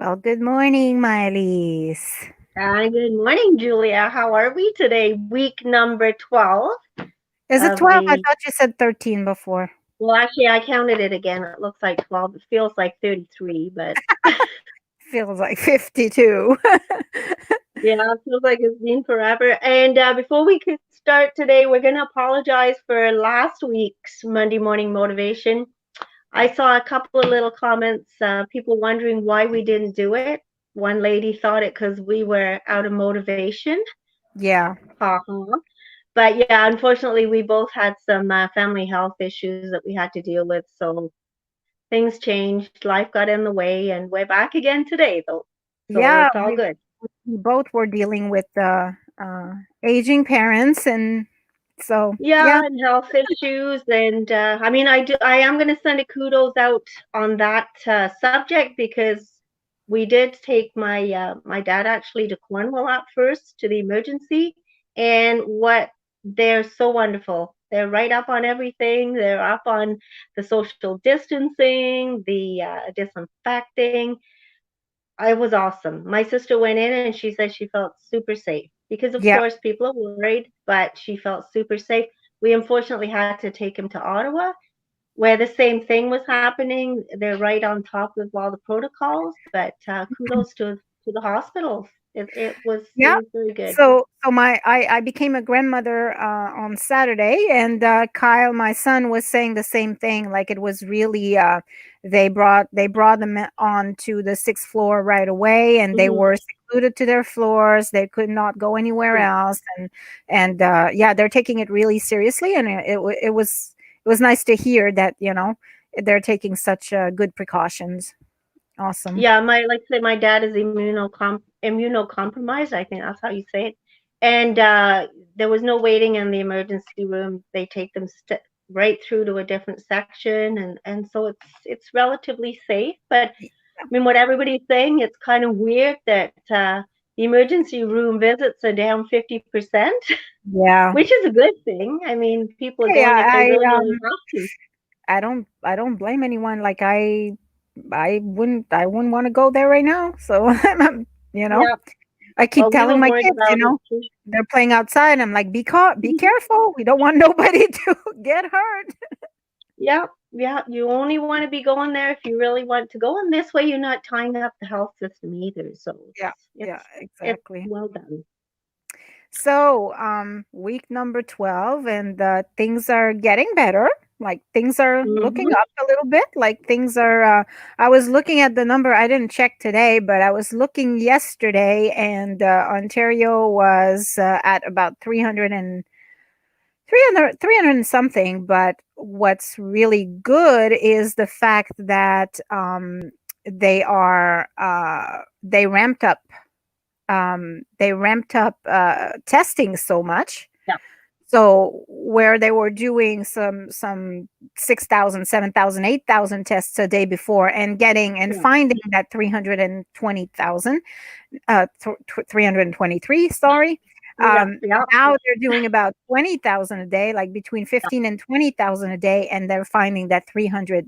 Well, good morning, Mai-Liis. Good morning, Julia. How are we today? Week number 12 Is it of 12? I the. thought you said 13 before. Well, actually, I counted it again. It looks like 12. It feels like 33, but Feels like 52. yeah, it feels like it's been forever. And before we could start today, we're going to apologize for last week's Monday morning motivation. I saw a couple of little comments, people wondering why we didn't do it. One lady thought it because we were out of motivation. Yeah. Ha ha. But yeah, unfortunately, we both had some family health issues that we had to deal with. So things changed, life got in the way, and we're back again today, though. So Yeah, it's all good. we both were dealing with aging parents. And so, Yeah, yeah. and health issues, and I mean, I am going to send a kudos out on that subject because we did take my dad actually to Cornwall at first to the emergency, and what they're so wonderful. They're right up on everything. They're up on the social distancing, the disinfecting. It was awesome. My sister went in and she said she felt super safe because, of Yeah. course, people are worried, but she felt super safe. We unfortunately had to take him to Ottawa, where the same thing was happening. They're right on top of all the protocols, but kudos to the hospitals. It Yeah. was very good. So I became a grandmother on Saturday, and Kyle, my son, was saying the same thing. Like it was really they brought them on to the sixth floor right away, and they Hmm. were secluded to their floors. They could not go anywhere Yeah, else, and yeah, they're taking it really seriously, and it was nice to hear that they're taking such good precautions. Awesome. yeah. My like I said, my dad is immunocompromised. I think that's how you say it. And there was no waiting in the emergency room. They take them right through to a different section, and so it's relatively safe. But I mean, what everybody's saying, it's kind of weird that the emergency room visits are down 50%, Yeah. which is a good thing. I mean, people are Yeah, going if they really, really have to. I don't blame anyone. Like I wouldn't want to go there right now. So you know, Yeah. I keep Well, we telling were my worried kids, about it too. they're playing outside. I'm like, be careful. We don't want nobody to get hurt. Yeah, yeah. You only want to be going there if you really want to go, and this way you're not tying up the health system either. So Yeah, it's yeah, it's exactly. well done. So, week number 12, and things are getting better. Like things are looking Hmm. up a little bit. Like things are, I was looking at the number. I didn't check today, but I was looking yesterday, and Ontario was at about 300 and something. But what's really good is the fact that they ramped up testing so much, Yeah, so where they were doing some 6,000, 7,000, 8,000 tests a day before, and getting and yeah, finding that 320,000, 323, sorry. yeah, yeah, Now they're doing about 20,000 a day, like between 15 and 20,000 a day, and they're finding that 300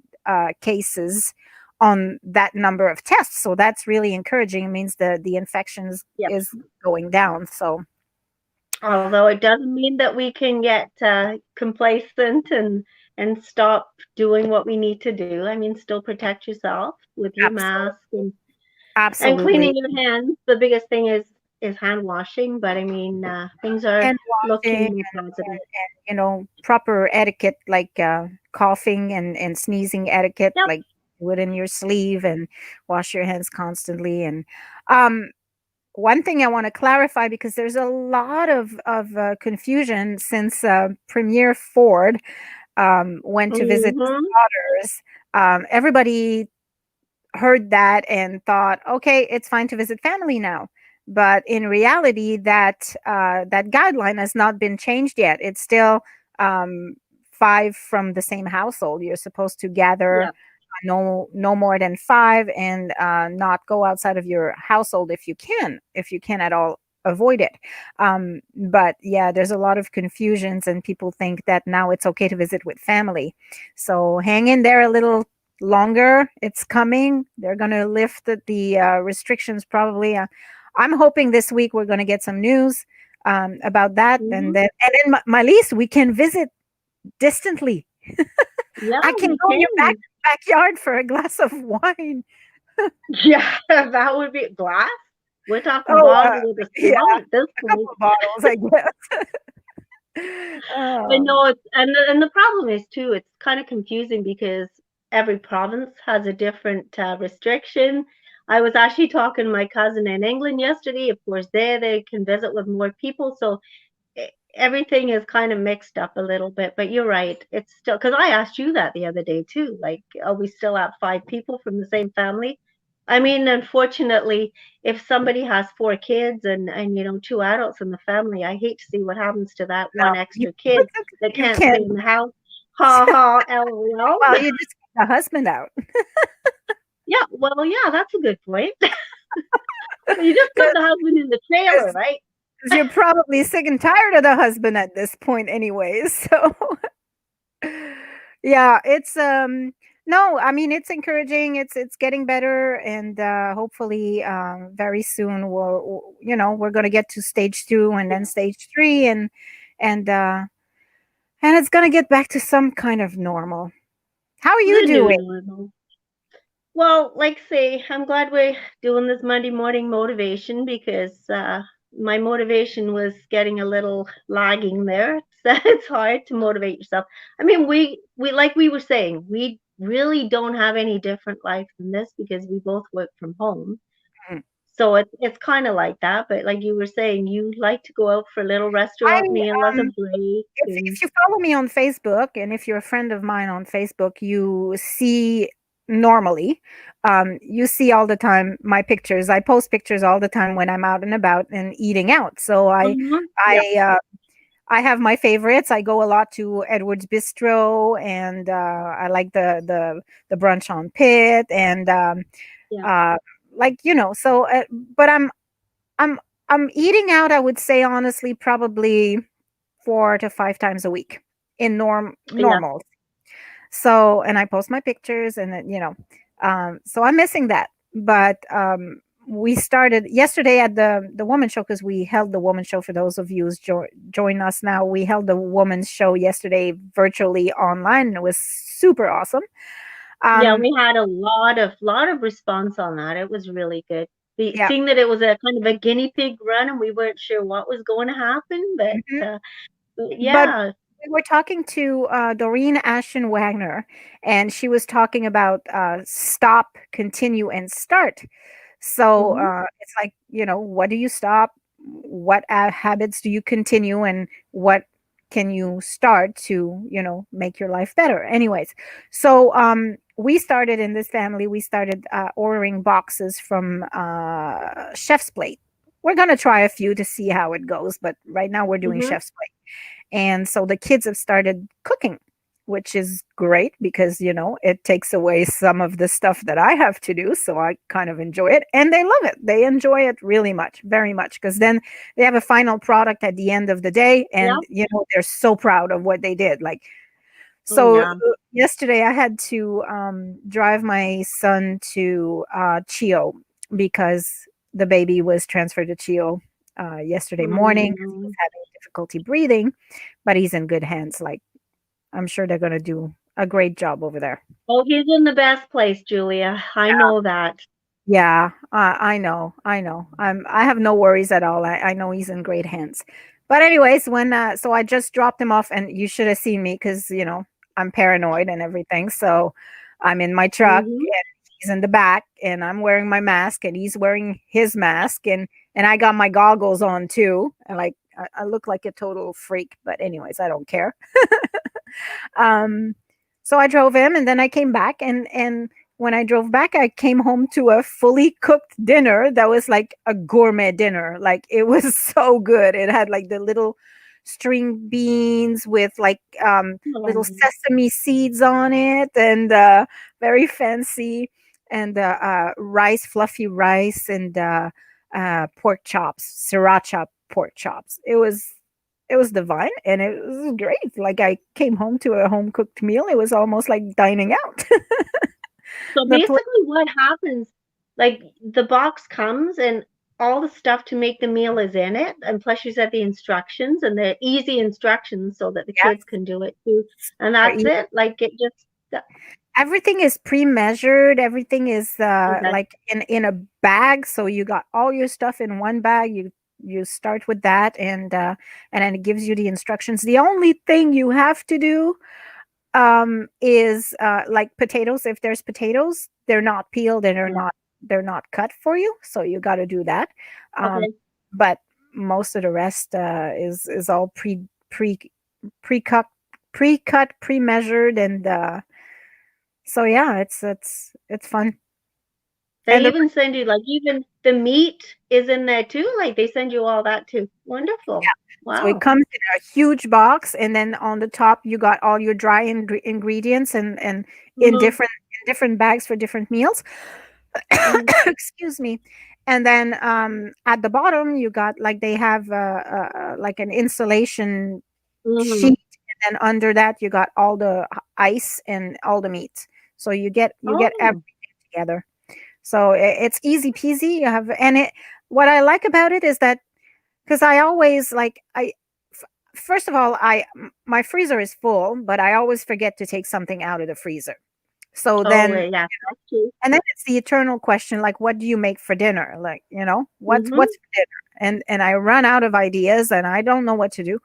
cases on that number of tests. So that's really encouraging. It means the infections yeah. is going down. So Although it doesn't mean that we can get complacent and stop doing what we need to do. I mean, still protect yourself with your absolutely. mask and Absolutely. cleaning your hands. The biggest thing is hand washing, but I mean, things are Hand washing looking more positive. proper etiquette, like coughing and sneezing etiquette, Yep. like do it in your sleeve and wash your hands constantly. And um, one thing I want to clarify, because there's a lot of confusion since Premier Ford went to visit his Hmm. daughters. Everybody heard that and thought, okay, it's fine to visit family now. But in reality, that guideline has not been changed yet. It's still um, five from the same household. You're supposed to gather Yeah. no more than five, and not go outside of your household if you can at all avoid it. But yeah, there's a lot of confusions, and people think that now it's okay to visit with family. So hang in there a little longer. It's coming. They're going to lift the restrictions probably. I'm hoping this week we're going to get some news about that, Hmm. and then my lease we can visit distantly. Yeah, I can we go in your can. backyard for a glass of wine. Yeah, that would be glass. We're talking Oh, bottle with a yeah, straw at this a couple point. of bottles, I guess. I Oh, know it's and the problem is too, it's kind of confusing because every province has a different restriction. I was actually talking to my cousin in England yesterday. Of course, there they can visit with more people, so everything is kind of mixed up a little bit. But you're right, it's still because I asked you that the other day too. Like, are we still at 5 people from the same family? I mean, unfortunately, if somebody has 4 kids and two adults in the family, I hate to see what happens to that no, one extra kid that you can't stay can't. in the house. Ha ha, lol. Well, you just kick the husband out Yeah, well, yeah, that's a good point. You just put the husband in the trailer, because right? you're probably sick and tired of the husband at this point, anyways. So, yeah, it's no, I mean it's encouraging. It's getting better, and hopefully, very soon we're going to get to stage 2 and then stage 3, and uh, and it's going to get back to some kind of normal. How are you The new doing? normal. Well, like say, I'm glad we're doing this Monday morning motivation because my motivation was getting a little lagging there. It's hard to motivate yourself. I mean, we like we were saying, we really don't have any different life than this because we both work from home. Mm. So it's kind of like that. But like you were saying, you like to go out for a little restaurant I meal as a break, and If you follow me on Facebook, and if you're a friend of mine on Facebook, you see normally, you see all the time my pictures. I post pictures all the time when I'm out and about and eating out. So mhm, yeah, I, uh, I have my favorites. I go a lot to Edward's Bistro, and I like the brunch on Pitt, and yeah, uh, like So, but I'm I'm eating out. I would say honestly, probably 4 to 5 times a week in yeah, normal. So, and I post my pictures, and then so I'm missing that. But we started yesterday at the woman show, because we held the woman show. For those of you who's join us now, we held the woman's show yesterday virtually online, and it was super awesome. yeah. Um, We had a lot of response on that. It was really good. yeah. Seeing that it was a kind of a guinea pig run, and we weren't sure what was going to happen, but Mhm. But yeah, we were talking to Doreen Ashton Wagner, and she was talking about stop, continue, and start. So hmm, it's like, what do you stop? What habits do you continue? And what can you start to, make your life better? Anyways, so we started in this family, we started ordering boxes from Chef's Plate. We're going to try a few to see how it goes, but right now we're doing hmm, Chef's Plate. And so the kids have started cooking, which is great because, it takes away some of the stuff that I have to do. So I kind of enjoy it, and they love it. They enjoy it really much, very much, because then they have a final product at the end of the day, yeah, and, they're so proud of what they did. Like, oh so yeah, yesterday I had to drive my son to Chio because the baby was transferred to Chio yesterday oh morning because he was no. having difficulty breathing, but he's in good hands. Like, I'm sure they're going to do a great job over there. Oh, he's in the best place, Julia. I know that. Yeah, I know. I have no worries at all. I know he's in great hands. But anyways, when so I just dropped him off, and you should have seen me because I'm paranoid and everything. So I'm in my truck, Hmm. and he's in the back, and I'm wearing my mask, and he's wearing his mask, and I got my goggles on too. And like I look like a total freak, but anyways, I don't care. Um, so I drove him, and then I came back, and when I drove back, I came home to a fully cooked dinner that was like a gourmet dinner. Like, it was so good. It had like the little string beans with like little Oh, sesame seeds on it, and very fancy, and rice, fluffy rice, and pork chops, sriracha pork chops. It was divine, and it was great. Like, I came home to a home cooked meal. It was almost like dining out. So The pla basically what happens, like the box comes and all the stuff to make the meal is in it, and plus you said the instructions and the easy instructions so that the Yes, kids can do it too. And or that's it. Like it just everything is pre-measured. Everything is okay. like in a bag, so you got all your stuff in one bag. You start with that, and then it gives you the instructions. The only thing you have to do is like potatoes. If there's potatoes, they're not peeled and Yeah. they're not cut for you, so you got to do that. um Okay. but most of the rest is all pre-cut, pre-cut, pre-measured, and so yeah, it's fun. They And the even send you like even the meat is in there too. Like they send you all that too. Wonderful. So it Wow. comes in a huge box, and then on the top you got all your dry ingredients, and Hmm. in different bags for different meals. Hmm. Excuse me. And then at the bottom you got like they have like an insulation Hmm. sheet, and then under that you got all the ice and all the meat. So you get Oh. everything together. So it's easy peasy. You have, and it, what I like about it is that, because I always like first of all, my freezer is full, but I always forget to take something out of the freezer. So Oh, then, yeah, that's true. and then it's the eternal question, like, what do you make for dinner? Like, what's Hmm. for dinner? And I run out of ideas, and I don't know what to do.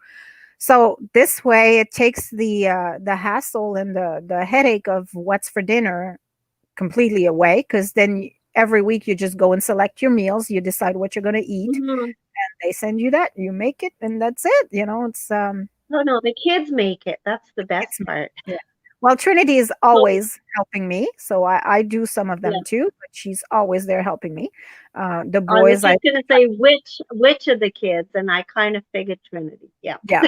So this way, it takes the hassle and the headache of what's for dinner completely away, because then every week you just go and select your meals, you decide what you're going to eat, Hmm. they send you that, you make it, and that's it. It's Oh no, the kids make it. That's the best it's me. part. Yeah. Well, Trinity is So always helping me, so I do some of them yeah, too, but she's always there helping me. The I was boys, I just gonna say which of the kids, and I kind of figured Trinity. Yeah. yeah,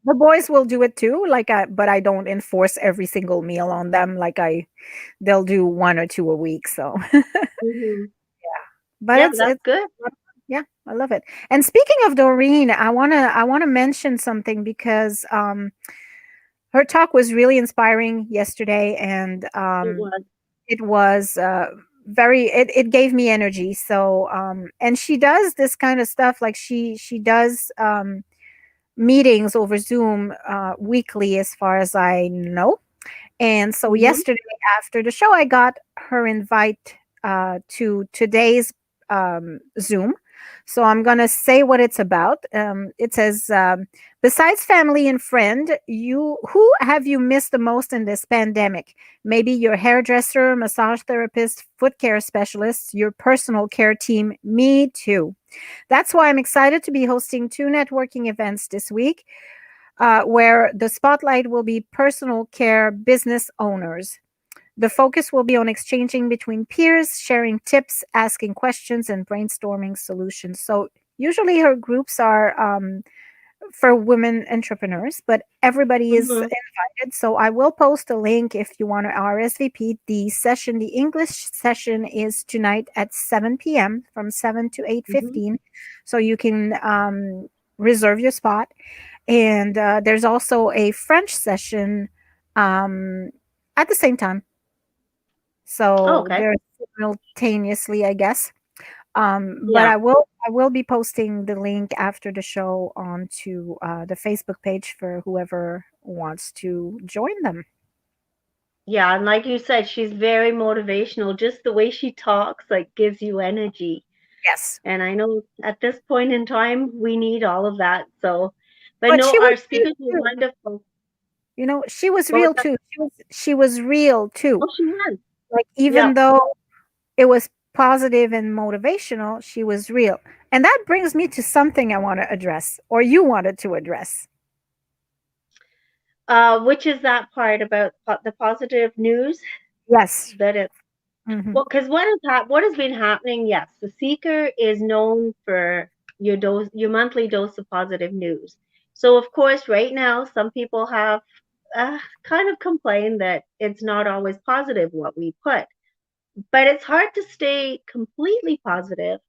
the boys will do it too. Like, but I don't enforce every single meal on them. Like they'll do one or two a week. So, Hmm. but Yeah, that's it's good. yeah, I love it. And speaking of Doreen, I wanna mention something, because her talk was really inspiring yesterday, and It was. it was very, it gave me energy. So and she does this kind of stuff, like she does meetings over Zoom weekly, as far as I know. And so Hmm. yesterday after the show, I got her invite to today's Zoom. So I'm going to say what it's about. It says, besides family and friend, who have you missed the most in this pandemic? Maybe your hairdresser, massage therapist, foot care specialist, your personal care team. Me too. That's why I'm excited to be hosting two networking events this week, where the spotlight will be personal care business owners. The focus will be on exchanging between peers, sharing tips, asking questions, and brainstorming solutions. So, usually her groups are for women entrepreneurs, but everybody is Hmm. invited. So, I will post a link if you want to RSVP. The English session is tonight at 7 p.m. from 7 to Hmm. 8:15. So, you can reserve your spot. And there's also a French session um, at the same time. Oh, So okay. they're simultaneously, I guess. But Yeah. I will be posting the link after the show onto the Facebook page for whoever wants to join them. Yeah, and like you said, she's very motivational. Just the way she talks, like, gives you energy. Yes, And I know at this point in time, we need all of that. So, but but no, she was our real speakers were too. wonderful. She was What was real that? too. She was real too. Oh, she was. Like, Yeah. even though it was positive and motivational, she was real. And that brings me to something I want to address, or you wanted to address. Which is that part about the positive news Yes. that it, Hmm. well, because what has been happening? Yes, the Seeker is known for your monthly dose of positive news. So of course, right now, some people have kind of complained that it's not always positive what we put, but it's hard to stay completely positive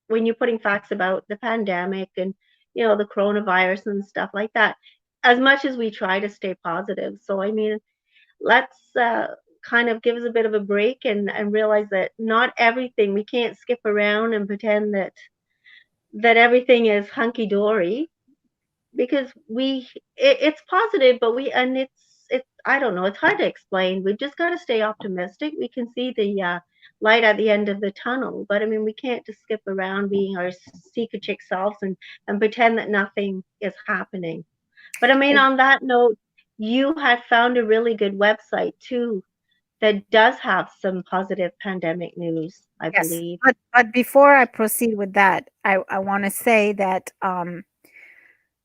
when you're putting facts about the pandemic and the coronavirus and stuff like that. As much as we try to stay positive, so I mean, let's kind of give us a bit of a break and realize that not everything, we can't skip around and pretend that everything is hunky dory, because it's positive, but we and it's I don't know, it's hard to explain. We've just got to stay optimistic. We can see the light at the end of the tunnel, but I mean, we can't just skip around being our secret chick selves and pretend that nothing is happening. But I mean, Ex- on that note, you had found a really good website too that does have some positive pandemic news, I yes, believe. but before I proceed with that, I want to say that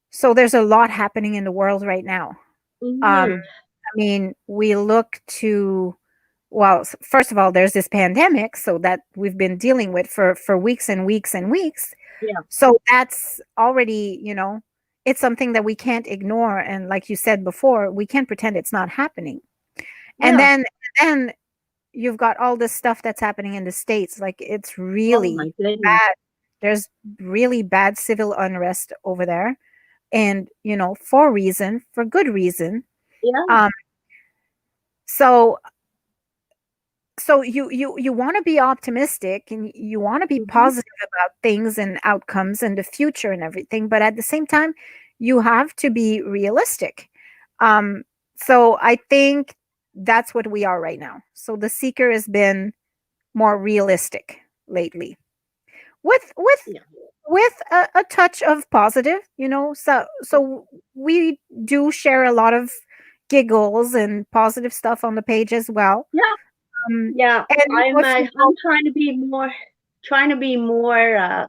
so there's a lot happening in the world right now. Hmm. I mean, we look to, well, first of all, there's this pandemic, so that we've been dealing with for weeks and weeks and weeks. Yeah, So that's already, it's something that we can't ignore. And like you said before, we can't pretend it's not happening. And yeah. then you've got all this stuff that's happening in the States. Like it's Oh really my goodness. bad. There's really bad civil unrest over there. And, for good reason. Yeah. Um, so you want to be optimistic and you want to be Hmm. positive about things and outcomes and the future and everything, but at the same time you have to be realistic. um so I think that's what we are right now. So the seeker has been more realistic lately, with Yeah. a touch of positive, so we do share a lot of giggles and positive stuff on the page as well. Yeah. um Yeah. and if you I'm trying to be more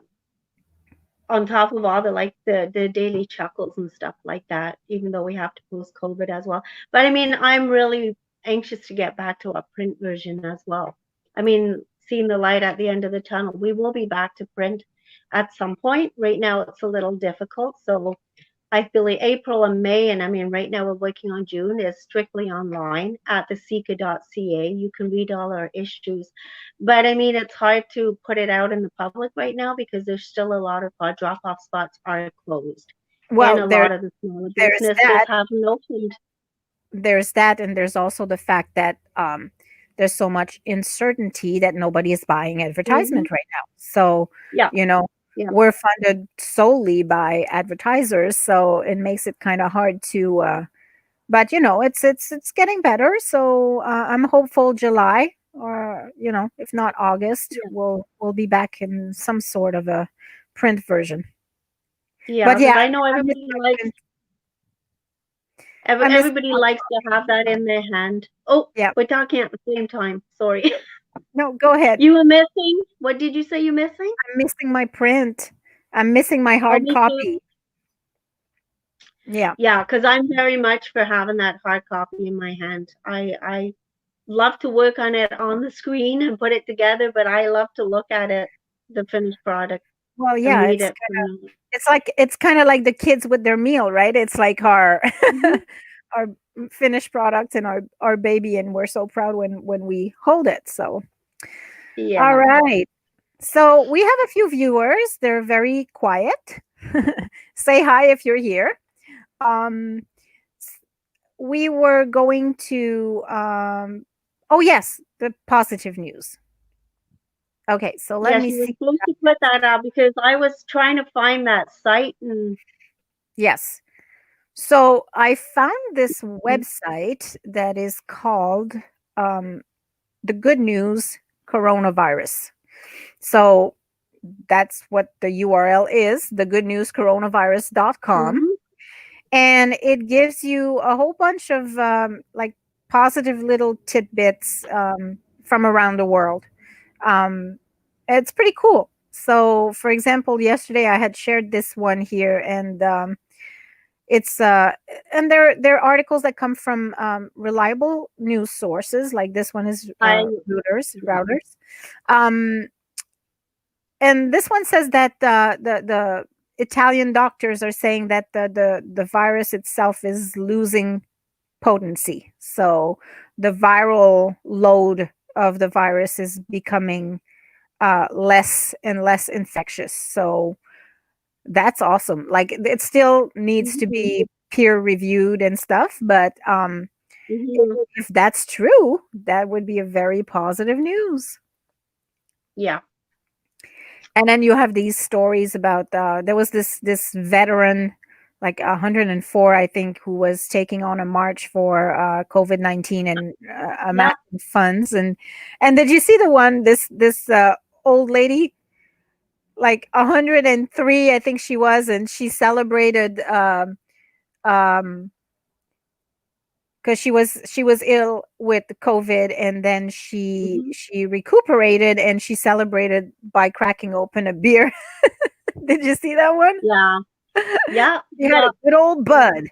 on top of all the like the daily chuckles and stuff like that, even though we have to post COVID as well. But I mean, I'm really anxious to get back to a print version as well. I mean, seeing the light at the end of the tunnel, we will be back to print at some point. Right now, it's a little difficult, so I feel like April and May, and I mean, right now we're working on June, is strictly online at thesika.ca. You can read all our issues. But I mean, it's hard to put it out in the public right now because there's still a lot of drop off spots are closed. And well a there lot of the smaller there's businesses that haven't opened. and there's also the fact that there's so much uncertainty that nobody is buying Hmm. advertisement right now. So, Yeah, you know, yeah, we're funded solely by advertisers, so it makes it kind of hard to but it's getting better. So, I'm hopeful July, or if not August, yeah, we'll be back in some sort of a print version. yeah. But Because yeah, I know I miss everybody my likes print. I miss everybody likes to have that in their hand. Oh, Yeah. we're talking at the same time. Sorry. No, go ahead. You were missing? What did you say you're missing? I'm missing my print. I'm missing my Oh, hard me too. copy. Yeah. Yeah, because I'm very much for having that hard copy in my hand. I love to work on it on the screen and put it together, but I love to look at it, the finished product, Well, and yeah, read it from the. it's kind of like the kids with their meal, right? It's like our Mhm. our finished product and our baby, and we're so proud when we hold it. So, all Yeah. right. So we have a few viewers. They're very quiet. Say hi if you're here. Um, we were going to oh yes, the positive news. Okay, so let Yes, me you were see. supposed to put that out because I was trying to find that site and Yes. So I found this website that is called um, the Good News Coronavirus. So that's what the URL is, the goodnewscoronavirus.com. mhm. And it gives you a whole bunch of like positive little tidbits from around the world. Um, it's pretty cool. So, for example, yesterday I had shared this one here, and it's and they're articles that come from reliable news sources. Like this one is I yeah. Reuters. Um, and this one says that the Italian doctors are saying that the virus itself is losing potency. So the viral load of the virus is becoming less and less infectious. So that's awesome. Like it still needs to Mhm. be peer reviewed and stuff, but Hmm. If that's true, that would be a very positive news. Yeah. And then you have these stories about there was this veteran, like 104, I think, who was taking on a march for COVID-19 and Yeah. amassing funds. And did you see the one, this old lady, like 103, I think she was, and she celebrated um because she was ill with COVID, and then she Hmm. she recuperated and she celebrated by cracking open a beer. Did you see that one? Yeah. Yeah. She had a Yeah. good old bud.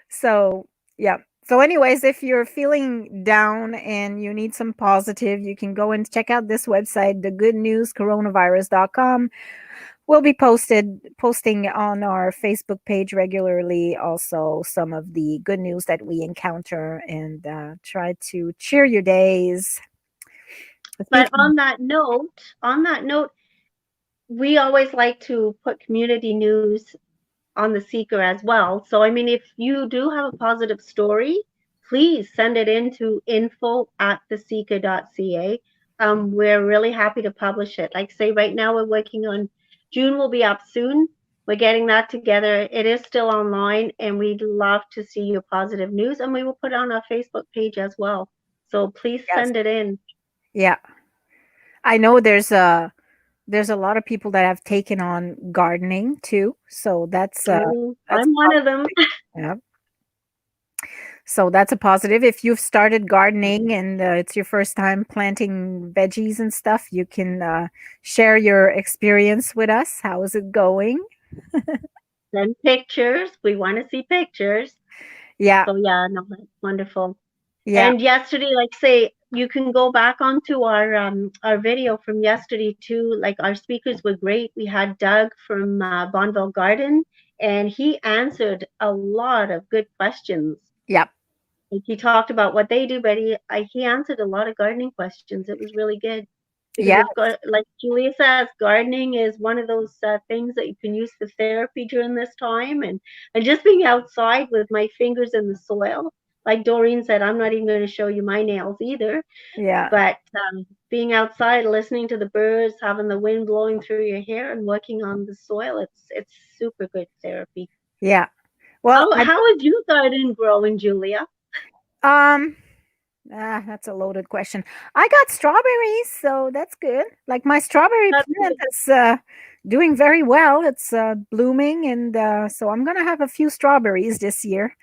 So, yeah. So, anyways, if you're feeling down and you need some positive, you can go and check out this website, thegoodnewscoronavirus.com. We'll be posting on our Facebook page regularly also some of the good news that we encounter, and try to cheer your days. But Speaking, on that note, we always like to put community news on the seeker as well. So, I mean, if you do have a positive story, please send it in to info@theseeker.ca. We're really happy to publish it. Like, say, right now we're working on June, will be up soon. We're getting that together. It is still online, and we'd love to see your positive news, and we will put it on our Facebook page as well. So please yes, send it in. yeah, I know there's a lot of people that have taken on gardening too, so Oh, that's I'm one of them. positive. Yeah. So that's a positive. If you've started gardening and it's your first time planting veggies and stuff, you can share your experience with us. How is it going? Send pictures. We want to see pictures. Yeah, So yeah, no, that's wonderful. yeah, And yesterday, like say, you can go back onto our video from yesterday too. Like our speakers were great. We had Doug from Bonneville Garden, and he answered a lot of good questions. yeah, Like he talked about what they do, but he answered a lot of gardening questions. It was really good because yeah, of like Julia says, gardening is one of those things that you can use for therapy during this time, and just being outside with my fingers in the soil. Like Doreen said, I'm not even going to show you my nails either, yeah, but being outside, listening to the birds, having the wind blowing through your hair, and working on the soil, it's super good therapy. yeah. Well, How is your garden growing, Julia? um, that's a loaded question. I got strawberries, so that's good. Like my strawberry That's plant good. is doing very well. It's blooming, and so I'm gonna have a few strawberries this year.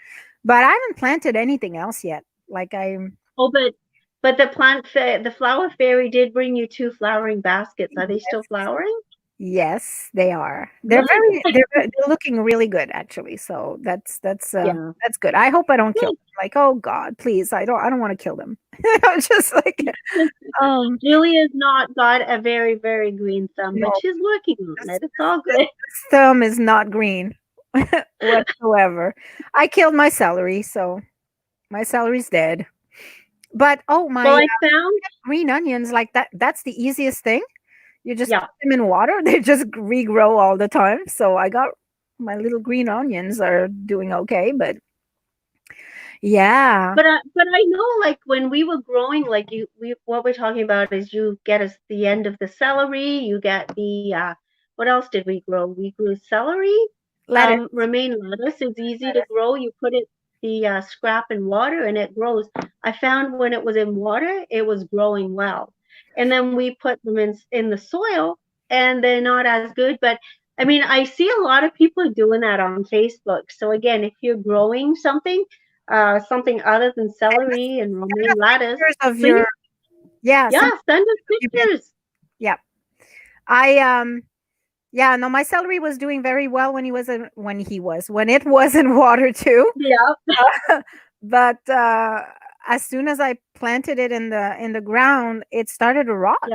But I haven't planted anything else yet. Like I'm Oh, but the flower fairy did bring you two flowering baskets. Are they still flowering? Yes, they are. Good. They're looking really good actually. So Yeah. that's good. I hope I don't kill Good. them. Like, oh God, please. I don't want to kill them. I'm just like um Julia's not got a very, very green thumb, but no, she's working on this, it. It's all this good. thumb is not green whatsoever. I killed my celery, so my celery's dead. But oh, Well, my I found, green onions, like that's the easiest thing. You just yeah. put them in water, they just regrow all the time. So I got my little green onions are doing okay, but yeah. But I know, like when we were growing, like we what we're talking about is you get us the end of the celery, you get the what else did we grow? We grew celery, Lettuce. romaine lettuce is easy to grow. You put it the scrap in water and it grows. I found when it was in water, it was growing well, and then we put them in the soil, and they're not as good. But I mean, I see a lot of people doing that on Facebook. So again, if you're growing something other than celery and Send romaine us lettuce, pictures of please, your yeah, yeah, send us send us pictures of your veg. pictures. Yeah. I yeah, no, my celery was doing very well when it was in water too. Yeah, But as soon as I planted it in the ground, it started to yeah, rot.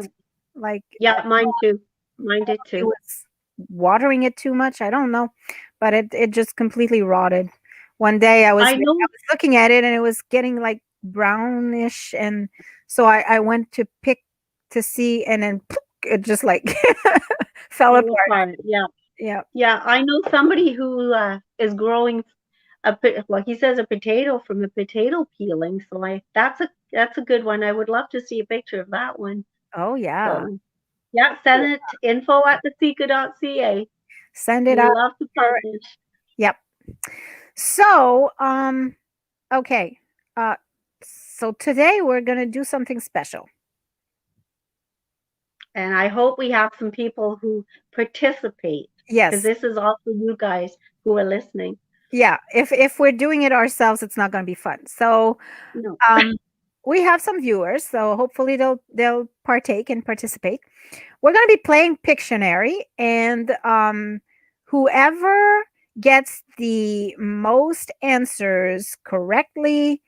Like yeah, mine too. Mine did it too. was watering it too much. I don't know, but it just completely rotted. One day I I know. was looking at it and it was getting like brownish, and so I went to pick to see, and then it just like fell All apart. apart. Yeah, Yeah. yeah. I know somebody who is growing. well, he says a potato from a potato peeling. So that's a good one. I would love to see a picture of that one. Oh, yeah. So yeah, send it to info@thesika.ca. Send it We out. love to Sure. publish. Yep. So, okay. Uh, so today we're gonna do something special. And I hope we have some people who participate because Yes. this is all for you guys who are listening. Yeah. If we're doing it ourselves, it's not gonna be fun. So, No. um, we have some viewers, so hopefully they'll partake and participate. We're gonna be playing Pictionary, and whoever gets the most answers correctly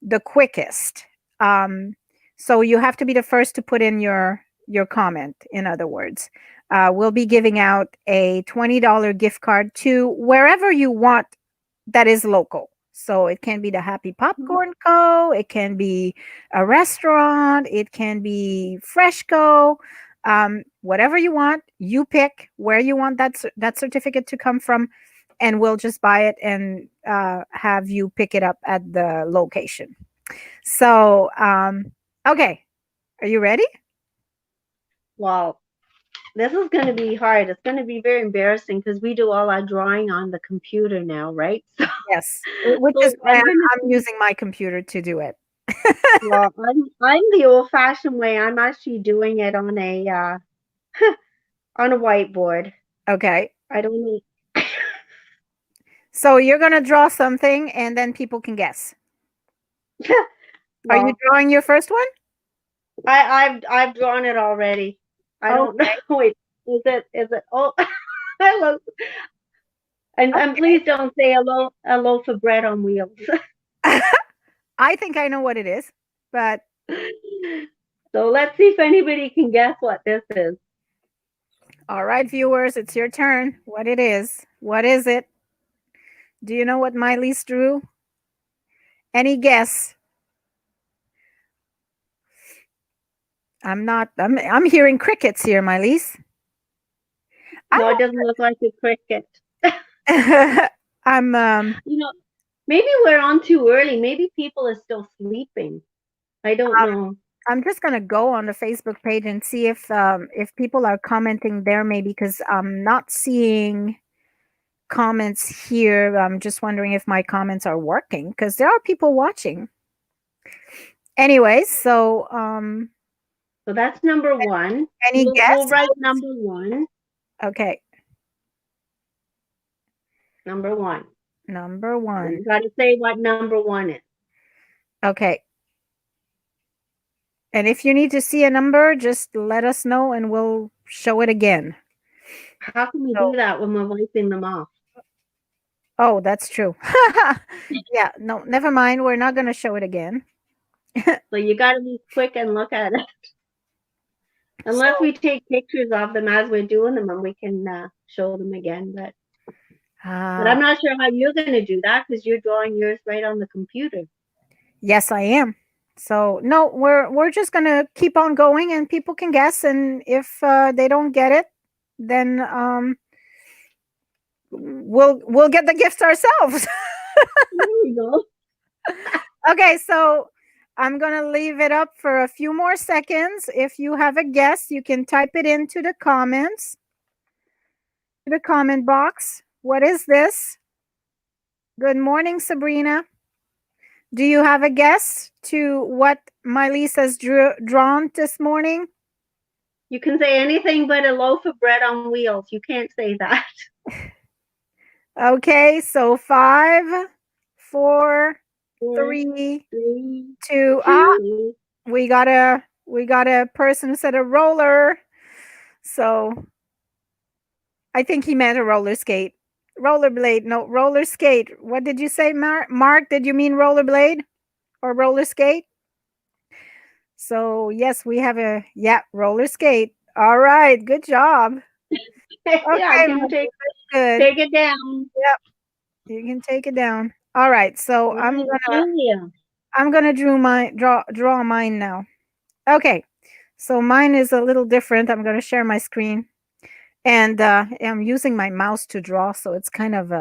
the quickest. Um, so you have to be the first to put in your comment. In other words, we'll be giving out a $20 gift card to wherever you want that is local. So it can be the Happy Popcorn Co. It can be a restaurant. It can be Freshco. Whatever you want, you pick where you want that certificate to come from, and we'll just buy it and have you pick it up at the location. So, okay, are you ready? Well, this is going to be hard. It's going to be very embarrassing because we do all our drawing on the computer now, right? Yes, which is So why I'm going to I'm using my computer to do it. well, I'm the old-fashioned way. I'm actually doing it on a whiteboard. Okay, I don't need. so you're gonna draw something, and then people can guess. Are you Well, drawing your first one? I've drawn it already. I don't know. Okay. Wait, is it? Oh, I love. And please don't say a loaf of bread on wheels. I think I know what it is, but So let's see if anybody can guess what this is. all right, viewers, it's your turn. What it is? What is it? Do you know what Mai-Liis drew? Any guess? I'm not. I'm hearing crickets here, Mai-Liis. No, it doesn't look like a cricket. I'm You know, maybe we're on too early. Maybe people are still sleeping. I don't know. I'm just gonna go on the Facebook page and see if people are commenting there, maybe because I'm not seeing comments here. I'm just wondering if my comments are working because there are people watching. Anyways, so So that's number one. any We'll guess? write number one. Okay, Number one. number So one. you got to say what number one is. Okay, and if you need to see a number, just let us know and we'll show it again. How can we do So, that when we're wiping them off? oh, that's true. Yeah, no, never mind. We're not gonna show it again. So you got to be quick and look at it. So, Unless we take pictures of them as we're doing them and we can show them again. But uh, I'm not sure how you're going to do that because you're drawing yours right on the computer. yes, I am. So no, we're just gonna keep on going, and people can guess. And if they don't get it, then we'll get the gifts ourselves. There we go. Okay, so I'm gonna leave it up for a few more seconds. If you have a guess, you can type it into the comments, the comment box. What is this? Good morning, Sabrina. Do you have a guess to what Mai-Liis has drawn this morning? You can say anything but a loaf of bread on wheels. You can't say that. Okay, so 5, 4, Four, 3, three, 2. two. We got a person who said a roller. So I think he meant a roller skate. Rollerblade, no, roller skate. What did you say, Mark? Did you mean rollerblade or roller skate? So yes, we have roller skate. All right, good job. Yeah, Okay, can you Mark, good. take it down? Yep, you can take it down. All right, so All I'm right, gonna Julia. I'm gonna draw mine now. Okay, so mine is a little different. I'm gonna share my screen, and I'm using my mouse to draw, so it's kind of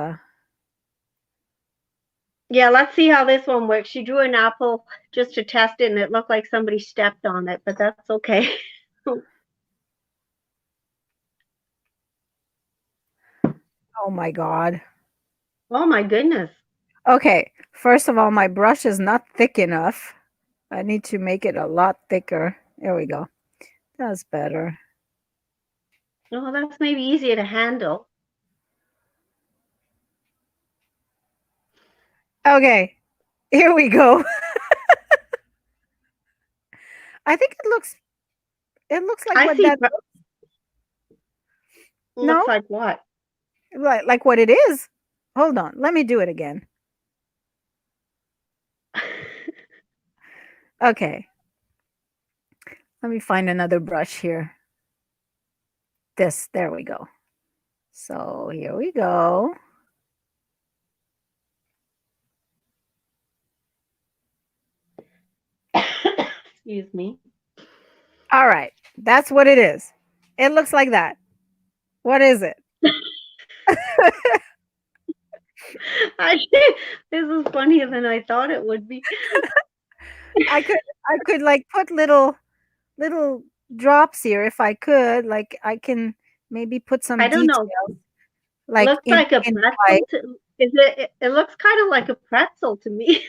Yeah, let's see how this one works. She drew an apple just to test it, and it looked like somebody stepped on it, but that's okay. Oh my God. Oh my goodness. Okay, first of all, my brush is not thick enough. I need to make it a lot thicker. There we go. That's better. Oh, that's maybe easier to handle. Okay, here we go. I think it looks like I what see. that no, Looks like what? like what it is. Hold on, let me do it again. Okay, let me find another brush here. There we go. So here we go. Excuse me. All right, that's what it is. It looks like that. What is it? I this is funnier than I thought it would be. I could I could like put little drops here if I could. Like I can maybe put some I don't know. details like Looks like a in white. pretzel to, is it? It looks kind of like a pretzel to me.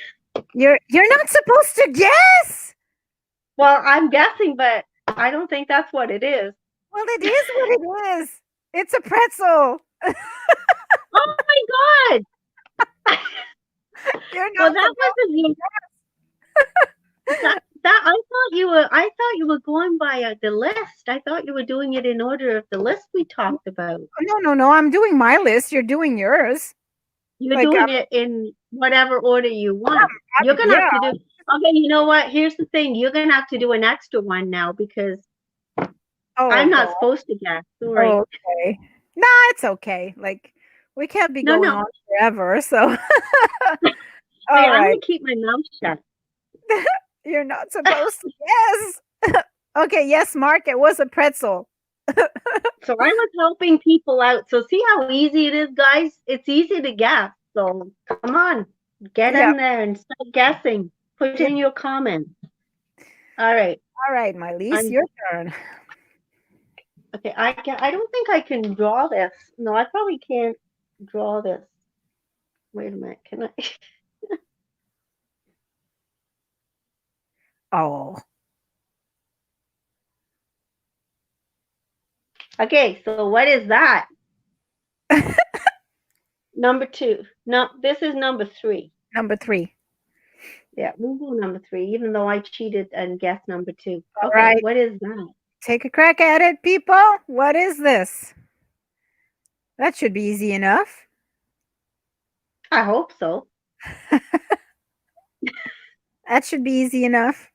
You're not supposed to guess. Well, I'm guessing, but I don't think that's what it is. Well, it is what it is. It's a pretzel. Oh my god! You're Well, not that supposed wasn't that. I thought you were going by the list. I thought you were doing it in order of the list we to. talked about. No. I'm doing my list. You're doing yours. You're Like doing it in whatever order you want. You're gonna yeah. have to do. Okay, you know what? Here's the thing. You're gonna have to do an extra one now because Oh I'm God. not supposed to guess. Sorry. Okay. Nah, it's okay. Like we can't be No, going no. on forever. So Hey, all I'm right. gonna keep my mouth shut. You're not supposed to guess. Okay, yes, Mark, it was a pretzel. So I was helping people out. So see how easy it is, guys? It's easy to guess. So come on, get Yeah. in there and start guessing. Put Yeah. in your comments. All right. All right, Mai-Liis, I'm your turn. okay. I don't think I can draw this. No, I probably can't draw this. Wait a minute. Can I? Oh. Okay. So what is that? Number two. No, this is number three. Number 3. Yeah, we'll go number three, even though I cheated and guessed number two. All Okay, right. what is that? Take a crack at it, people. What is this? That should be easy enough. I hope so. That should be easy enough.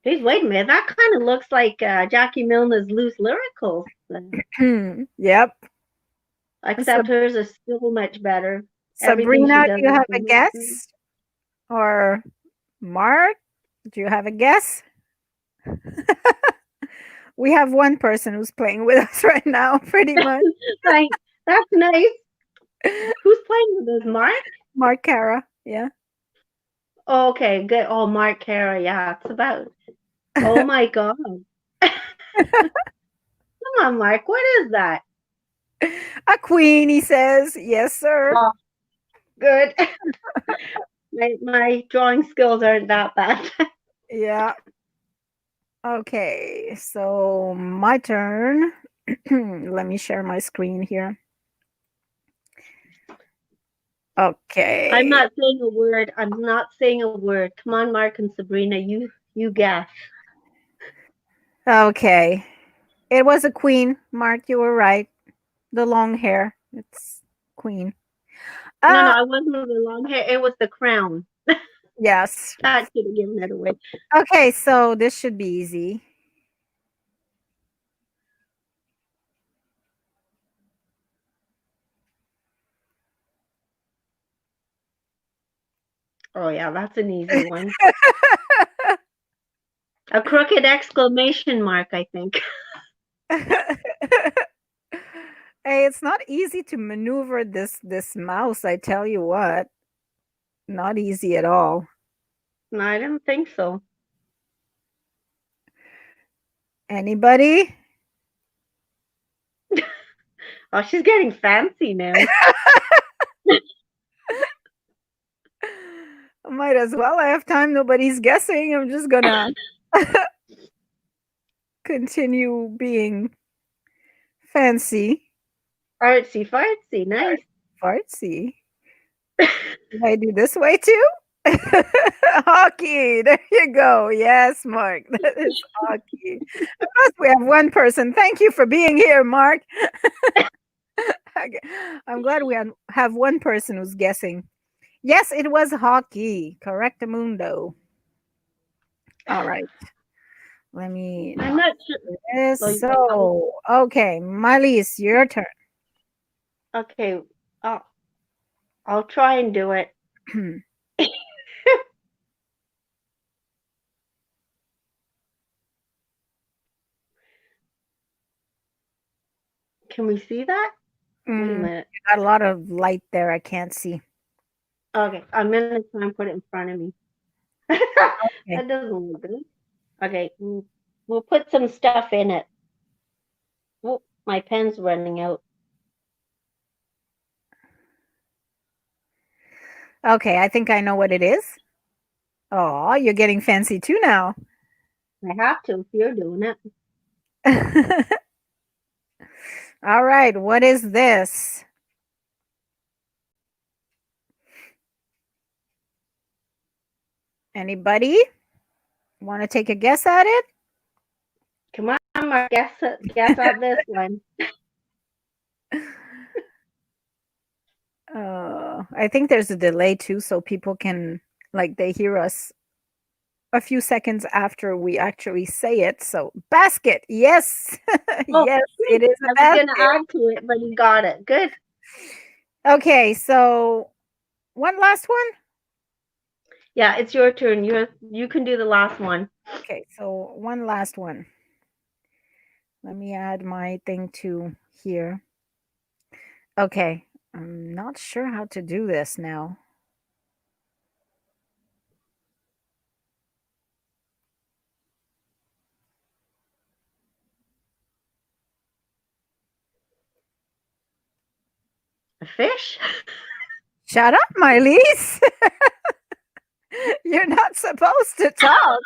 Geez, wait a minute. That kind of looks like Jackie Milner's Loose Lyricals, Yep. except Sab- hers is still much better. Everything she Sabrina, does do you is have so a much better. guess? Or Mark, do you have a guess? We have one person who's playing with us right now, pretty much. Thanks. That's nice. Who's playing with us? Mark? Mark Cara. Yeah. Oh, okay, good. Oh, Mark Cara. Yeah, it's about. Oh my God. Come on, Mark. What is that? A queen, he says. Yes, sir. Oh, good. My drawing skills aren't that bad. Yeah. Okay, so my turn. Let me share my screen here. Okay. I'm not saying a word. I'm not saying a word. Come on, Mark and Sabrina. You guess. Okay. It was a queen, Mark. You were right. The long hair. It's queen. No, Uh I wasn't the long hair. It was the crown. yes. That should have given it away. Okay, so this should be easy. Oh yeah, that's an easy one. A crooked exclamation mark, I think. Hey, it's not easy to maneuver this mouse, I tell you what. Not easy at all. No, I didn't think so. Anybody? Oh, she's getting fancy now. Might as well. I have time. Nobody's guessing. I'm just gonna continue being fancy. Artsy fartsy, nice. Fartsy. Can I do this way too? Hockey. There you go. Yes, Mark. That is hockey. At last we have one person. Thank you for being here, Mark. I'm glad we have one person who's guessing. Yes, it was hockey. Correctamundo. All right. Let me I'm not not sure. do this. Oh, So, okay, Mai-Liis, your turn. okay, I'll try and do it. Can we see that? Wait a minute. You got a lot of light there. I can't see. Okay, I'm gonna try and put it in front of me. Okay. That doesn't look good. Okay, we'll put some stuff in it. Oh, my pen's running out. Okay, I think I know what it is. Oh, you're getting fancy too now. I have to if you're doing it. All right, what is this? Anybody want to take a guess at it? Come on, Mark, guess out this one. I think there's a delay too, so people can they hear us a few seconds after we actually say it. So basket, yes, Oh, yes, good. it is I a was gonna basket. add to it, but you got it. Good. Okay, so one last one. Yeah, it's your turn. You can do the last one. Okay, so one last one. Let me add my thing to here. Okay, I'm not sure how to do this now. A fish? Shut up, Mai-Liis. You're not supposed to talk.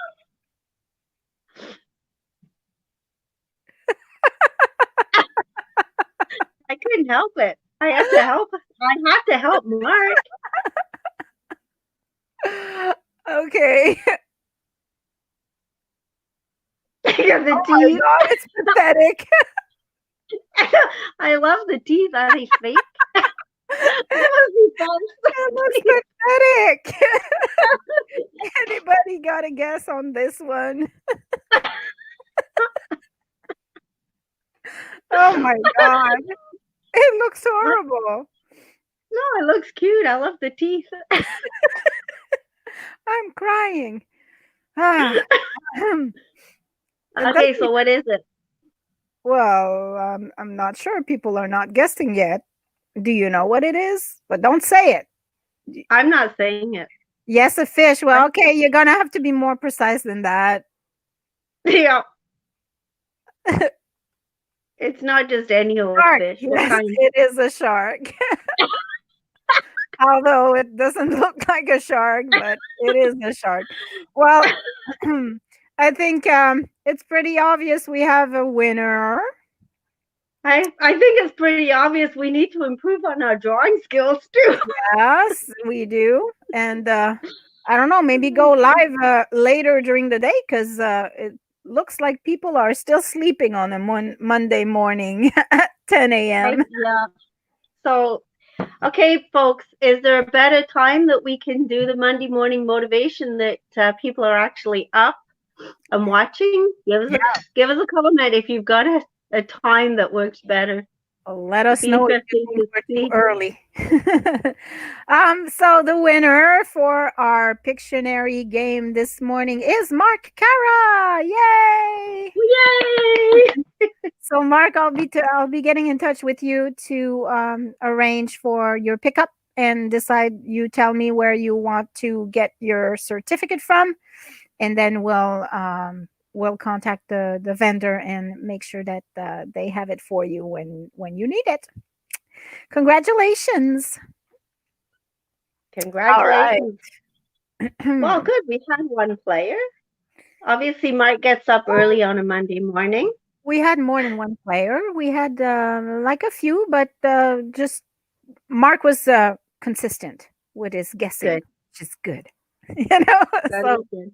I couldn't help it. I have to help. I have to help Mark. Okay. The Oh my teeth. god, it's pathetic. I love the teeth. Are they fake? That must be That was false. pathetic. Anybody got a guess on this one? Oh my god. It looks horrible. No, it looks cute. I love the teeth. I'm crying. Ah. It Okay, doesn't so what is it? well, I'm not sure. People are not guessing yet. Do you know what it is? But don't say it. I'm not saying it. Yes, a fish. Well, okay, you're gonna have to be more precise than that. Yeah. It's not just any old Shark. fish. What Yes, kind? it is a shark. Although it doesn't look like a shark, but it is a shark. Well, I think it's pretty obvious we have a winner. I think it's pretty obvious we need to improve on our drawing skills too. Yes, we do. And I don't know, maybe go live later during the day because it looks like people are still sleeping on a Monday morning at 10 a.m. Yeah. So, okay, folks, is there a better time that we can do the Monday morning motivation that people are actually up and watching? Give us a comment if you've got a time that works better. Let It'd us be know if interesting you to think we're too see. early. So the winner for our Pictionary game this morning is Mark Cara. Yay! Yay! So, Mark, I'll be getting in touch with you to arrange for your pickup and decide. You tell me where you want to get your certificate from, and then we'll contact the vendor and make sure that they have it for you when you need it. Congratulations! All right. Congratulations. Well, good. We had one player. Obviously, Mark gets up early on a Monday morning. We had more than one player. We had like a few, but just Mark was consistent with his guessing, Good. which is good. You know, That so is good.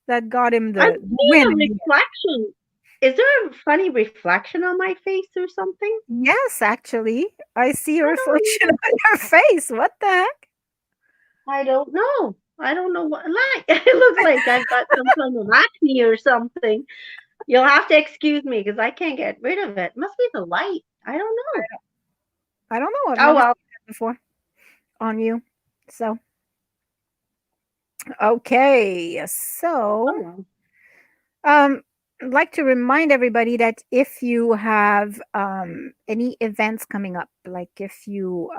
that got him I'm the seeing win a in the end. reflection. Is there a funny reflection on my face or something? Yes, actually, I see a I don't know reflection what on your face. What the heck? I don't know. I don't know what like it looks like I've got some kind of acne or something. You'll have to excuse me because I can't get rid of it. Must be the light. I don't know. I don't know. I've Oh never seen well. that before on you. So, okay. Oh So, well. I'd like to remind everybody that if you have any events coming up, like if you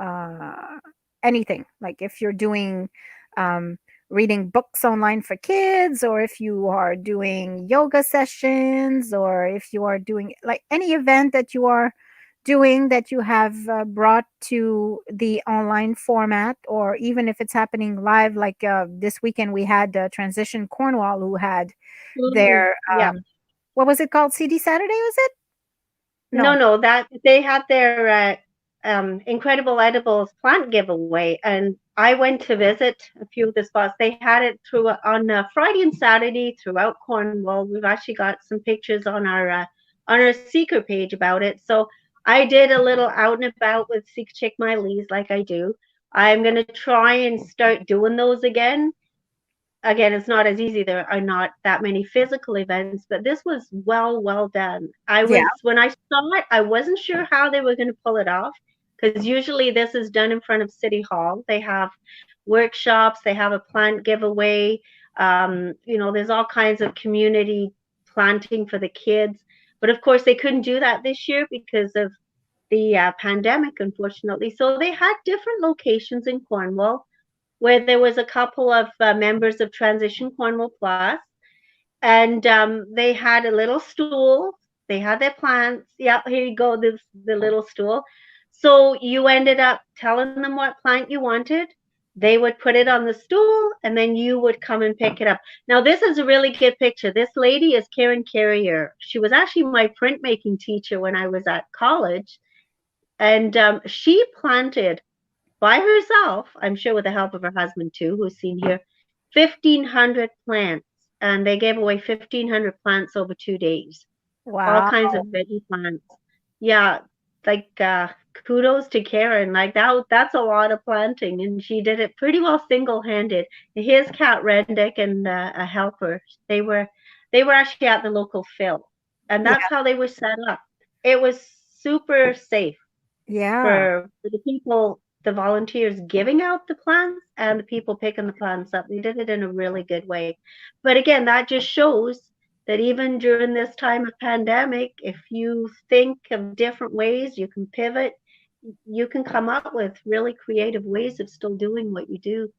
anything, like if you're doing um, reading books online for kids, or if you are doing yoga sessions, or if you are doing like any event that you are doing that you have brought to the online format, or even if it's happening live, like this weekend we had Transition Cornwall who had their Yeah. what was it called? CD Saturday, was it? No, No. no, that they had their incredible edibles plant giveaway, and I went to visit a few of the spots. They had it through on Friday and Saturday throughout Cornwall. We've actually got some pictures on our Seeker page about it. So I did a little out and about with Seek Chick Mai-Liis like I do. I'm gonna try and start doing those again. Again, it's not as easy. There are not that many physical events, but this was well done. I Yeah. was when I saw it, I wasn't sure how they were going to pull it off because usually this is done in front of City Hall. They have workshops, they have a plant giveaway. There's all kinds of community planting for the kids. But of course, they couldn't do that this year because of the pandemic, unfortunately. So they had different locations in Cornwall where there was a couple of members of Transition Cornwall Plus, and they had a little stool. They had their plants. Yep, here you go. This the little stool. So you ended up telling them what plant you wanted. They would put it on the stool, and then you would come and pick it up. Now, this is a really good picture. This lady is Karen Carrier. She was actually my printmaking teacher when I was at college, and she planted by herself, I'm sure with the help of her husband too, who's seen here, 1,500 plants. And they gave away 1,500 plants over 2 days. All Wow. kinds of veggie plants. Yeah, like kudos to Karen. Like that's a lot of planting. And she did it pretty well single-handed. His cat Rendick and a helper, they were they were actually at the local Phil. And Yeah. that's how they were set up. It was super safe Yeah. for the people, the volunteers giving out the plants and the people picking the plants up. They did it in a really good way. But again, that just shows that even during this time of pandemic, if you think of different ways, you can pivot, you can come up with really creative ways of still doing what you do.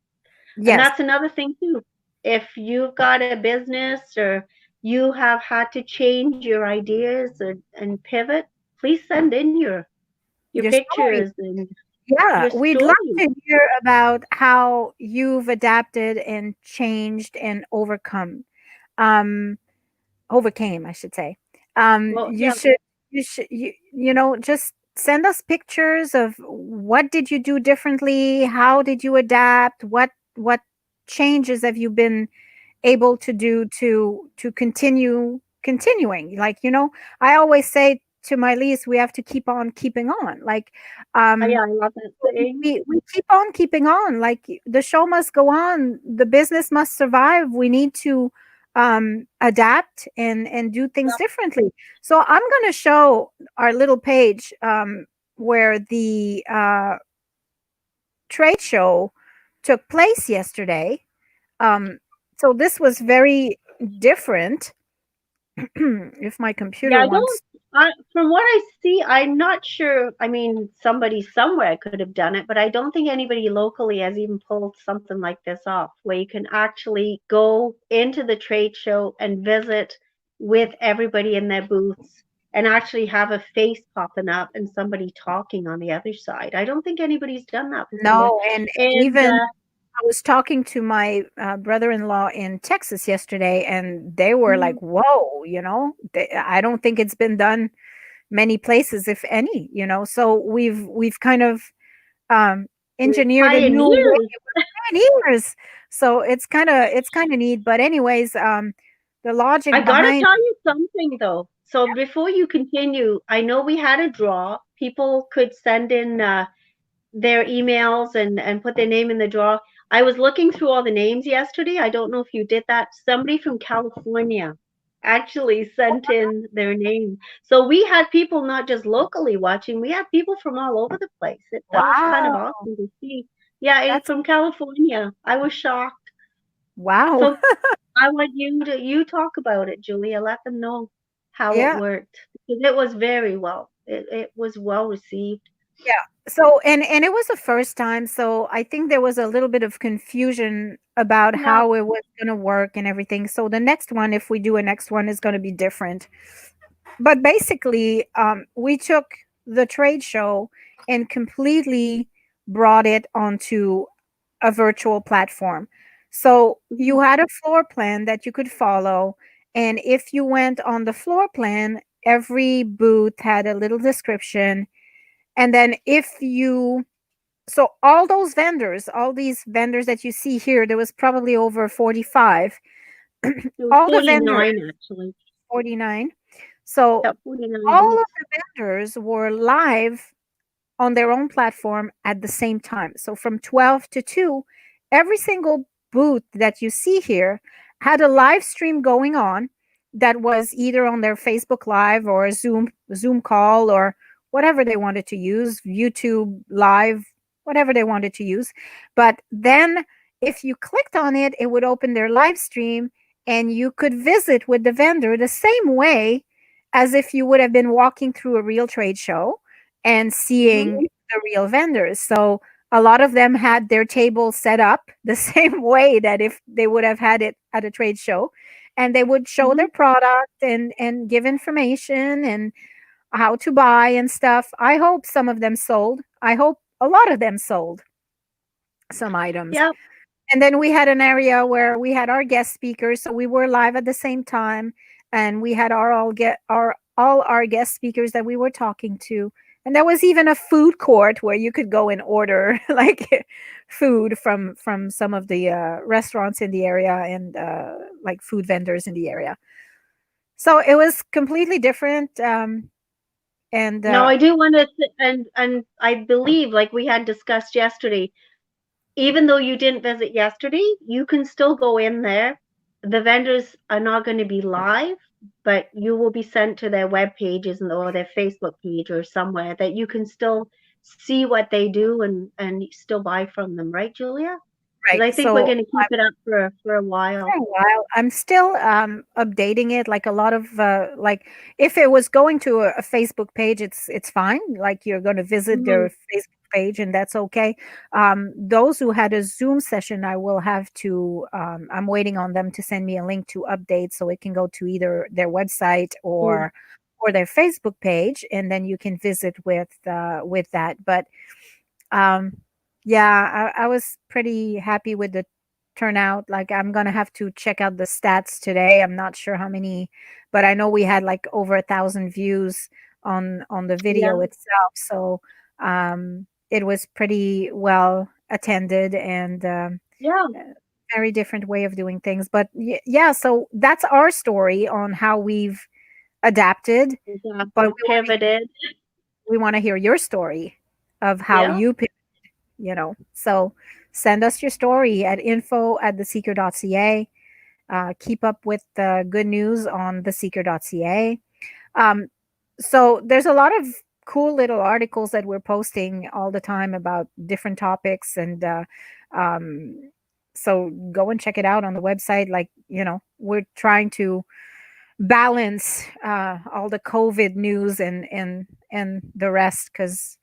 And Yes. that's another thing too. If you've got a business or you have had to change your ideas and pivot, please send in your Your story. pictures and Yeah. your We'd love story. to hear about how you've adapted and changed and um overcame, I should say. Well, You yeah, should you know, just send us pictures of what did you do differently, how did you adapt, what changes have you been able to do to continuing, like, you know, I always say to my lease, we have to keep on keeping on, like, yeah, um I love that saying. we keep on keeping on, like, the show must go on, the business must survive, we need to adapt and do things Yep. differently. So I'm going to show our little page where the trade show took place yesterday. um so this was very different. if my Yeah, computer I don't. wants. From what I see, I'm not sure. I mean, somebody somewhere could have done it, but I don't think anybody locally has even pulled something like this off, where you can actually go into the trade show and visit with everybody in their booths and actually have a face popping up and somebody talking on the other side. I don't think anybody's done that before. No, and And even I was talking to my brother-in-law in Texas yesterday, and they were like, mhm, "Whoa, I don't think it's been done many places, if any, So we've kind of um, we're engineered a new way. pioneers. We're pioneers, so it's kind of neat. But anyways, the I logic gotta behind. tell you something though. So before you continue, I know we had a draw. People could send in their emails and put their name in the draw. I was looking through all the names yesterday. I don't know if you did that. Somebody from California actually sent in their name. So we had people not just locally watching, we had people from all over the place. That was kind of Wow, awesome to see. Yeah, it's that's from California. I was shocked. wow. So I want you talk about it, Julia. Let them know how it Yeah. worked because it was very well. It was well received. Yeah. So and it was the first time, so I think there was a little bit of confusion about Yeah. how it was gonna work and everything. So the next one, if we do a next one, is gonna be different. But basically, we took the trade show and completely brought it onto a virtual platform. So Mhm. you had a floor plan that you could follow, and if you went on the floor plan, every booth had a little description, and then if you so all those vendors, all these vendors that you see here, there was probably over 45. It was All the vendors, 49 actually. 49. So Yeah, 49 all of booths. the vendors were live on their own platform at the same time. So from 12 to 2, every single booth that you see here had a live stream going on that was either on their Facebook Live or a Zoom call or whatever they wanted to use, YouTube Live, whatever they wanted to use. But then if you clicked on it, it would open their live stream and you could visit with the vendor the same way as if you would have been walking through a real trade show and Hmm. seeing the real vendors. So a lot of them had their table set up the same way that if they would have had it at a trade show, and they would show Hmm. their product and give information and how to buy and stuff. I hope some of them sold. I hope a lot of them sold some items. Yeah. And then we had an area where we had our guest speakers, so we were live at the same time, and we had all our guest speakers that we were talking to. And there was even a food court where you could go and order like food from some of the restaurants in the area and like food vendors in the area. So it was completely different. And Now I do want to, and I believe, like we had discussed yesterday, even though you didn't visit yesterday, you can still go in there. The vendors are not going to be live, but you will be sent to their web pages or their Facebook page or somewhere that you can still see what they do and still buy from them, right, Julia? Because right, I think we're so going to keep it up for a while. for a while. I'm still updating it. Like a lot of like if it was going to a Facebook page, it's fine. Like you're going to visit Hmm. their Facebook page, and that's okay. Those who had a Zoom session, I will have to. I'm waiting on them to send me a link to update so it can go to either their website or their Facebook page, and then you can visit with that. But um, yeah, I was pretty happy with the turnout. Like, I'm gonna have to check out the stats today. I'm not sure how many, but I know we had like over 1,000 views on the Yeah, video itself. So it was pretty well attended and yeah, a very different way of doing things. But yeah, so that's our story on how we've adapted. But exactly. Pivoted. we want to hear your story of how Yeah. you so send us your story at info@theseeker.ca. Keep up with the good news on theseeker.ca. Um, so there's a lot of cool little articles that we're posting all the time about different topics. And um, so go and check it out on the website. Like, we're trying to balance all the COVID news and the rest, because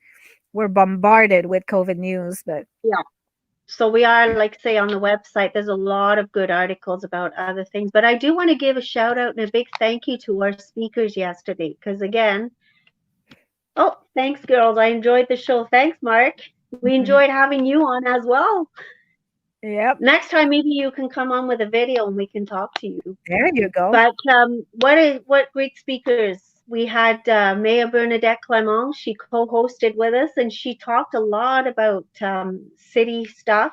we're bombarded with COVID news. But Yeah. So we are, like say, on the website, there's a lot of good articles about other things. But I do want to give a shout out and a big thank you to our speakers yesterday. Because again, oh, thanks, girls. I enjoyed the show. Thanks, Mark. We Mhm. enjoyed having you on as well. Yep, Next time, maybe you can come on with a video and we can talk to you. there you go. But what great speakers we had! Mayor Bernadette Clement. She co-hosted with us, and she talked a lot about city stuff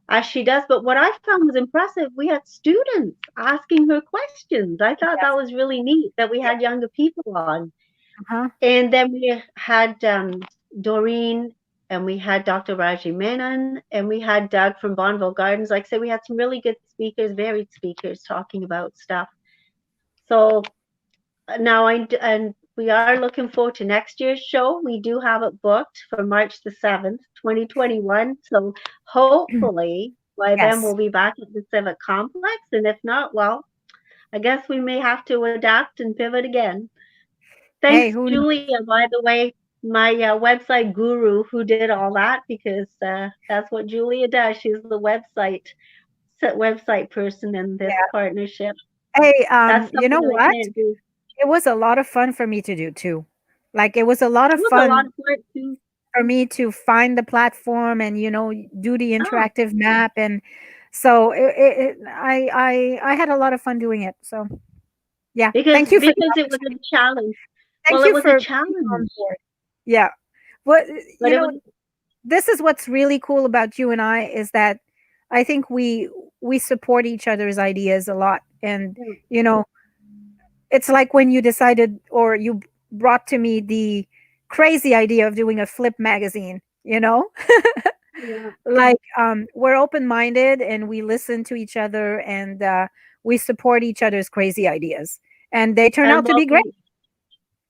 as she does. But what I found was impressive, we had students asking her questions. I thought that Yes. was really neat that we Yeah. had younger people on. Uh-huh. And then we had Doreen, and we had Dr. Raji Menon, and we had Doug from Bonneville Gardens. Like I said, we had some really good speakers, varied speakers talking about stuff. So now and we are looking forward to next year's show. We do have it booked for March the 7th, 2021. So hopefully by then Yes. we'll be back at the Civic Complex. And if not, well, I guess we may have to adapt and pivot again. Hey, Thanks, who knows? Julia, by the way, my website guru who did all that, because that's what Julia does. She's the website person in this Yeah. partnership. Hey, That's you know something I what? can't do. It was a lot of fun for me to do too. Like, it was a lot It of was a lot fun of work too. for me to find the platform and, do the Oh, interactive map. And so I had a lot of fun doing it. So yeah, because thank you for the because it was opportunity. a challenge. Thank Well, it you was a for being on challenge, board. Yeah. What but it was this is what's really cool about you and I is that I think we support each other's ideas a lot. And yeah, you know, it's like when you decided or you brought to me the crazy idea of doing a flip magazine, you know? yeah. Like, we're open-minded and we listen to each other, and we support each other's crazy ideas. And they turn And out to be what great. we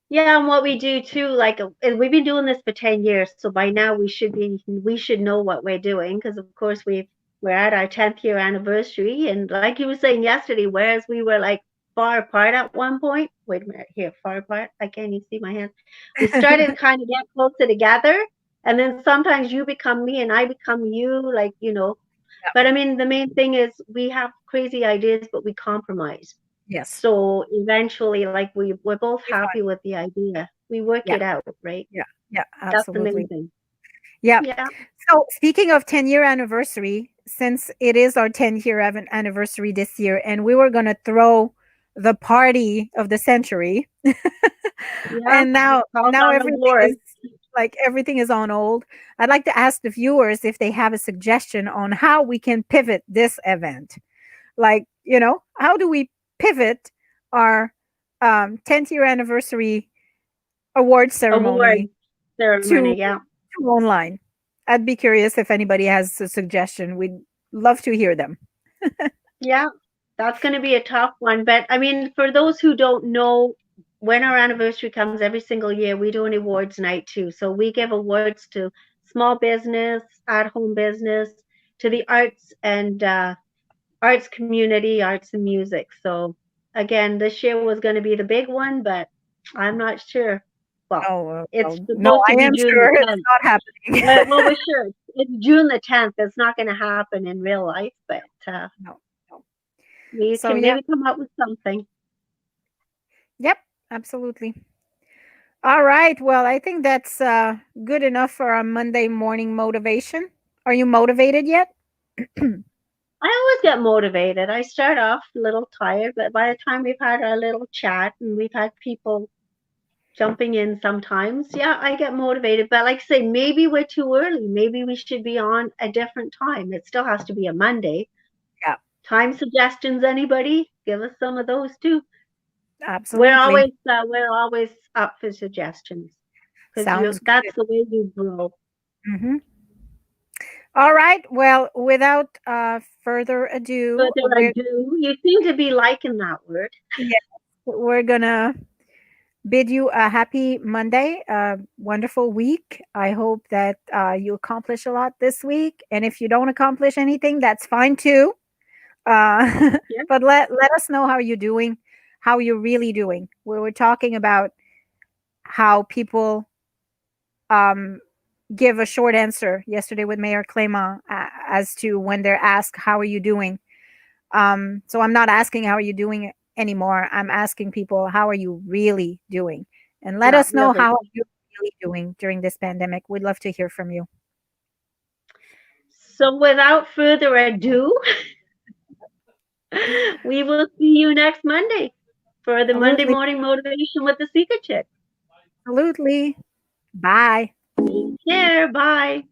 Yeah, and what we do too, like, and we've been doing this for 10 years, so by now we should know what we're doing, because of course we're at our 10th year anniversary, and like you were saying yesterday, whereas we were like far apart at one point. Wait a minute, here, far apart. I can't even see my hand. We started to kind of get closer together, and then sometimes you become me and I become you, like, But I mean, the main thing is we have crazy ideas, but we compromise. Yes. So eventually, like we're both Be fun. happy with the idea. We work Yeah. it out, right? Yeah. Yeah. That's the main Absolutely. thing. Yeah. Yeah. So, speaking of 10-year anniversary, since it is our 10-year anniversary this year, and we were going to throw the party of the century, Yeah. and now Calls now on the everything Lord. is like everything is on hold. I'd like to ask the viewers if they have a suggestion on how we can pivot this event. Like, how do we pivot our 10th year anniversary award Award ceremony to ceremony. Yeah. online? I'd be curious if anybody has a suggestion. We'd love to hear them. Yeah. That's going to be a tough one. But I mean, for those who don't know, when our anniversary comes every single year, we do an awards night too. So we give awards to small business, at home business, to the arts community, arts and music. So again, this year was going to be the big one, but I'm not sure. Well, Oh, it's well, no, supposed to I be am June the sure it's 10th. not happening. Well, we're sure it's June the 10th. It's not going to happen in real life, but No, no. we So, can yeah. maybe come up with something. Yep, absolutely. All right. Well, I think that's good enough for our Monday morning motivation. Are you motivated yet? I always get motivated. I start off a little tired, but by the time we've had our little chat and we've had people jumping in sometimes, yeah, I get motivated. But like I say, maybe we're too early. Maybe we should be on a different time. It still has to be a Monday. Yeah, Time suggestions, anybody? Give us some of those too. absolutely. We're always up for suggestions, because you Sounds that's good. the way you grow. Hmm. All right. Well, without further But ado, there I do. You seem to be liking that word. yeah, we're gonna bid you a happy Monday, a wonderful week. I hope that you accomplish a lot this week, and if you don't accomplish anything, that's fine too. Uh, Yeah. but let us know how you're doing, how you're really doing. We were talking about how people um, give a short answer yesterday with Mayor Clément as to when they're asked, how are you doing? So I'm not asking how are you doing anymore. I'm asking people, how are you really doing? And let Yeah, us know really. how you're really doing during this pandemic. We'd love to hear from you. So without further ado, we will see you next Monday for the Monday Absolutely. morning motivation with the Secret Chick. Absolutely. Bye. Take care. Bye.